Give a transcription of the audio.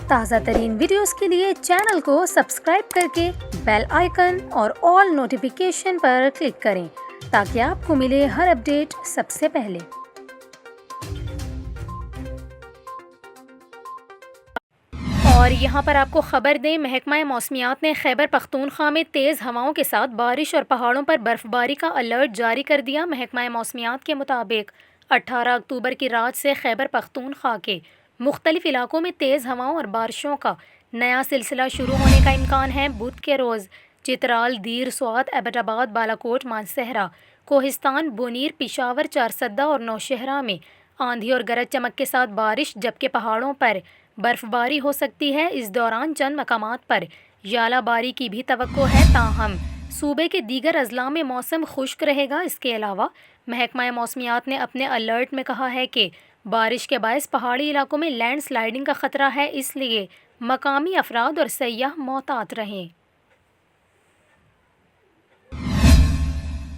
تازہ ترین ویڈیوز کے لیے چینل کو سبسکرائب کر کے بیل آئیکن اور آل نوٹیفیکیشن پر کلک کریں تاکہ آپ کو ملے ہر اپڈیٹ سب سے پہلے۔ اور یہاں پر آپ کو خبر دیں، محکمہ موسمیات نے خیبر پختونخوا میں تیز ہواؤں کے ساتھ بارش اور پہاڑوں پر برف باری کا الرٹ جاری کر دیا۔ محکمہ موسمیات کے مطابق 18 اکتوبر کی رات سے خیبر پختونخوا کے مختلف علاقوں میں تیز ہواؤں اور بارشوں کا نیا سلسلہ شروع ہونے کا امکان ہے۔ بدھ کے روز چترال، دیر، سوات، ایبٹ آباد، بالاکوٹ، مانسہرہ، کوہستان، بونیر، پشاور، چارسدہ اور نوشہرہ میں آندھی اور گرج چمک کے ساتھ بارش، جبکہ پہاڑوں پر برف باری ہو سکتی ہے۔ اس دوران چند مقامات پر ژالہ باری کی بھی توقع ہے، تاہم صوبے کے دیگر اضلاع میں موسم خشک رہے گا۔ اس کے علاوہ محکمہ موسمیات نے اپنے الرٹ میں کہا ہے کہ بارش کے باعث پہاڑی علاقوں میں لینڈ سلائڈنگ کا خطرہ ہے، اس لیے مقامی افراد اور سیاح محتاط رہیں۔